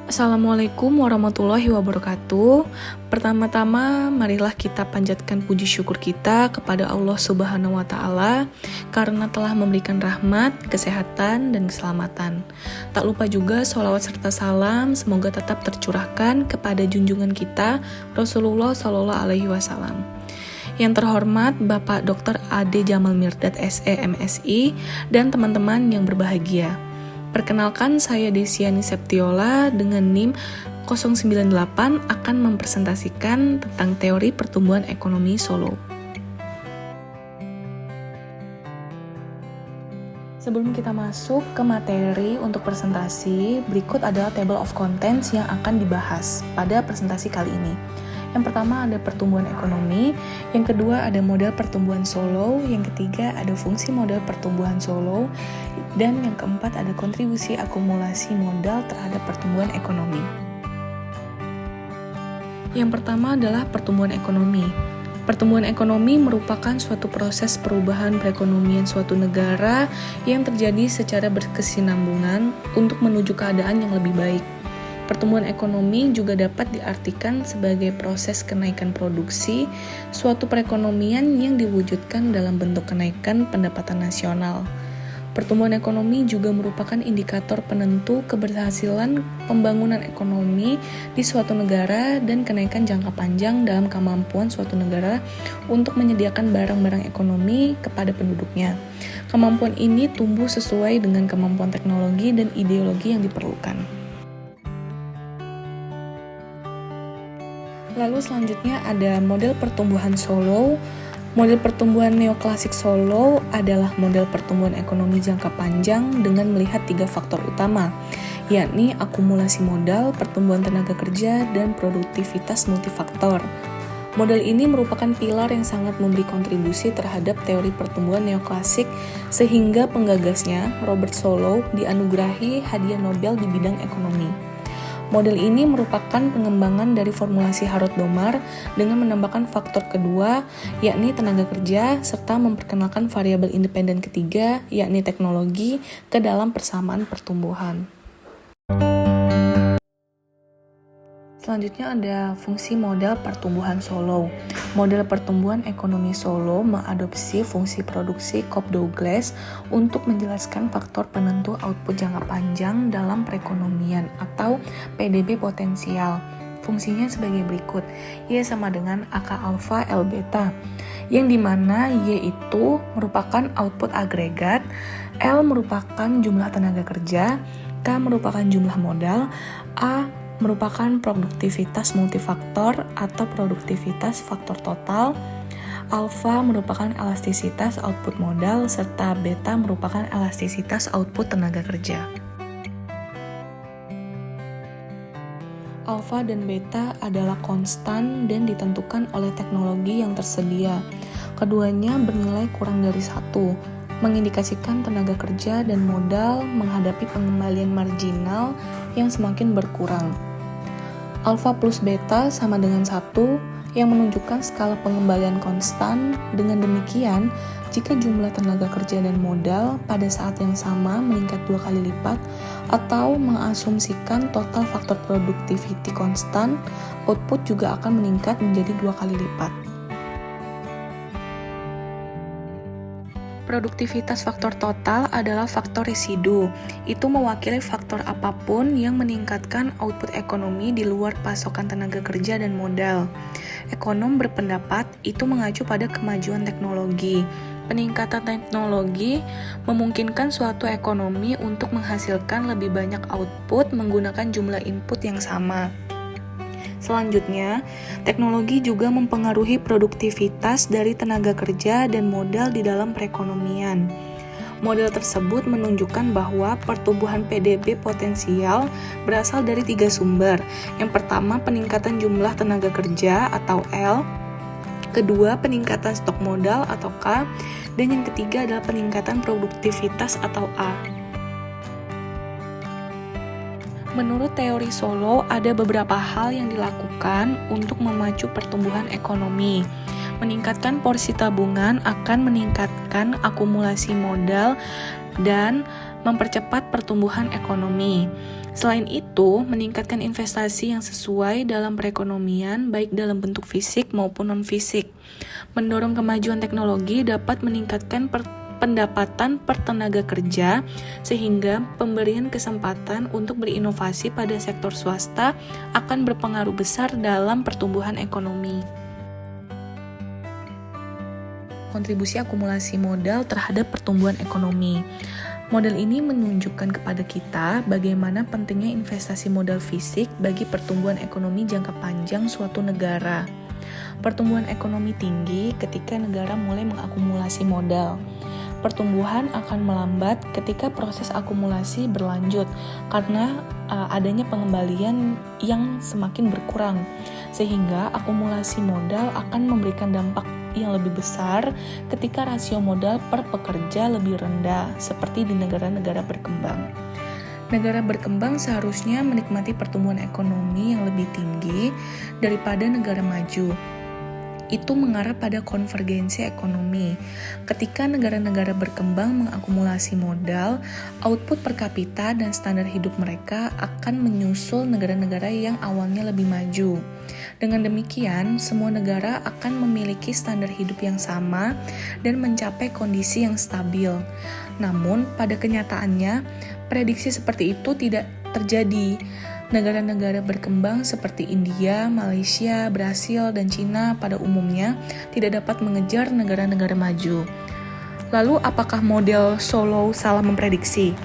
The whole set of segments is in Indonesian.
Assalamualaikum warahmatullahi wabarakatuh. Pertama-tama, marilah kita panjatkan puji syukur kita kepada Allah Subhanahu wa Ta'ala karena telah memberikan rahmat, kesehatan, dan keselamatan. Tak lupa juga sholawat serta salam semoga tetap tercurahkan kepada junjungan kita Rasulullah Shallallahu Alaihi Wasallam. Yang terhormat Bapak Dr. Ade Jamal Mirdad SE MSI dan teman-teman yang berbahagia. Perkenalkan, saya Desiani Septiola dengan NIM 098 akan mempresentasikan tentang teori pertumbuhan ekonomi Solo. Sebelum kita masuk ke materi untuk presentasi, berikut adalah table of contents yang akan dibahas pada presentasi kali ini. Yang pertama ada pertumbuhan ekonomi, yang kedua ada model pertumbuhan Solo, yang ketiga ada fungsi model pertumbuhan Solo, dan yang keempat ada kontribusi akumulasi modal terhadap pertumbuhan ekonomi. Yang pertama adalah pertumbuhan ekonomi. Pertumbuhan ekonomi merupakan suatu proses perubahan perekonomian suatu negara yang terjadi secara berkesinambungan untuk menuju keadaan yang lebih baik. Pertumbuhan ekonomi juga dapat diartikan sebagai proses kenaikan produksi suatu perekonomian yang diwujudkan dalam bentuk kenaikan pendapatan nasional. Pertumbuhan ekonomi juga merupakan indikator penentu keberhasilan pembangunan ekonomi di suatu negara dan kenaikan jangka panjang dalam kemampuan suatu negara untuk menyediakan barang-barang ekonomi kepada penduduknya. Kemampuan ini tumbuh sesuai dengan kemampuan teknologi dan ideologi yang diperlukan. Lalu selanjutnya ada model pertumbuhan Solo. Model pertumbuhan neoklasik Solo adalah model pertumbuhan ekonomi jangka panjang dengan melihat 3 faktor utama, yakni akumulasi modal, pertumbuhan tenaga kerja, dan produktivitas multifaktor. Model ini merupakan pilar yang sangat memberi kontribusi terhadap teori pertumbuhan neoklasik sehingga penggagasnya, Robert Solow, dianugerahi hadiah Nobel di bidang ekonomi. Model ini merupakan pengembangan dari formulasi Harrod-Domar dengan menambahkan faktor kedua, yakni tenaga kerja, serta memperkenalkan variabel independen ketiga, yakni teknologi, ke dalam persamaan pertumbuhan. Selanjutnya ada fungsi model pertumbuhan Solo. Model pertumbuhan ekonomi Solo mengadopsi fungsi produksi Cobb-Douglas untuk menjelaskan faktor penentu output jangka panjang dalam perekonomian atau PDB potensial. Fungsinya sebagai berikut, Y sama dengan AK alfa L beta, yang dimana Y itu merupakan output agregat, L merupakan jumlah tenaga kerja, K merupakan jumlah modal, A merupakan produktivitas multifaktor atau produktivitas faktor total, alfa merupakan elastisitas output modal, serta beta merupakan elastisitas output tenaga kerja. Alfa dan beta adalah konstan dan ditentukan oleh teknologi yang tersedia. Keduanya bernilai kurang dari 1, mengindikasikan tenaga kerja dan modal menghadapi pengembalian marginal yang semakin berkurang. Alfa plus beta sama dengan 1 yang menunjukkan skala pengembalian konstan. Dengan demikian, jika jumlah tenaga kerja dan modal pada saat yang sama meningkat 2 kali lipat atau mengasumsikan total faktor productivity konstan, output juga akan meningkat menjadi 2 kali lipat. Produktivitas faktor total adalah faktor residu. Itu mewakili faktor apapun yang meningkatkan output ekonomi di luar pasokan tenaga kerja dan modal. Ekonom berpendapat itu mengacu pada kemajuan teknologi. Peningkatan teknologi memungkinkan suatu ekonomi untuk menghasilkan lebih banyak output menggunakan jumlah input yang sama. Selanjutnya, teknologi juga mempengaruhi produktivitas dari tenaga kerja dan modal di dalam perekonomian. Model tersebut menunjukkan bahwa pertumbuhan PDB potensial berasal dari 3 sumber. Yang pertama, peningkatan jumlah tenaga kerja atau L. Kedua, peningkatan stok modal atau K. Dan yang ketiga adalah peningkatan produktivitas atau A. Menurut teori Solo, ada beberapa hal yang dilakukan untuk memacu pertumbuhan ekonomi. Meningkatkan porsi tabungan akan meningkatkan akumulasi modal dan mempercepat pertumbuhan ekonomi. Selain itu, meningkatkan investasi yang sesuai dalam perekonomian, baik dalam bentuk fisik maupun non-fisik. Mendorong kemajuan teknologi dapat meningkatkan pendapatan per tenaga kerja, sehingga pemberian kesempatan untuk berinovasi pada sektor swasta akan berpengaruh besar dalam pertumbuhan ekonomi. Kontribusi akumulasi modal terhadap pertumbuhan ekonomi. Model ini menunjukkan kepada kita bagaimana pentingnya investasi modal fisik bagi pertumbuhan ekonomi jangka panjang suatu negara. Pertumbuhan ekonomi tinggi ketika negara mulai mengakumulasi modal. Pertumbuhan akan melambat ketika proses akumulasi berlanjut karena adanya pengembalian yang semakin berkurang, sehingga akumulasi modal akan memberikan dampak yang lebih besar ketika rasio modal per pekerja lebih rendah, seperti di negara-negara berkembang. Negara berkembang seharusnya menikmati pertumbuhan ekonomi yang lebih tinggi daripada negara maju. Itu mengarah pada konvergensi ekonomi. Ketika negara-negara berkembang mengakumulasi modal, output per kapita dan standar hidup mereka akan menyusul negara-negara yang awalnya lebih maju. Dengan demikian, semua negara akan memiliki standar hidup yang sama dan mencapai kondisi yang stabil. Namun, pada kenyataannya, prediksi seperti itu tidak terjadi. Negara-negara berkembang seperti India, Malaysia, Brasil, dan Cina pada umumnya tidak dapat mengejar negara-negara maju. Lalu, apakah model Solow salah memprediksi?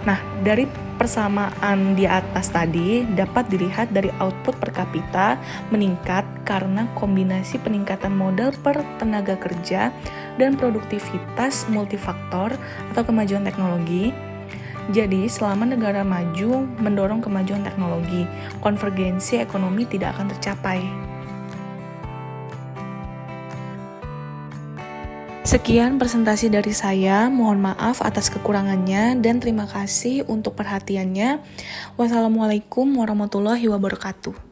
Nah, dari persamaan di atas tadi dapat dilihat dari output per kapita meningkat karena kombinasi peningkatan modal per tenaga kerja dan produktivitas multifaktor atau kemajuan teknologi. Jadi, selama negara maju mendorong kemajuan teknologi, konvergensi ekonomi tidak akan tercapai. Sekian presentasi dari saya, mohon maaf atas kekurangannya dan terima kasih untuk perhatiannya. Wassalamualaikum warahmatullahi wabarakatuh.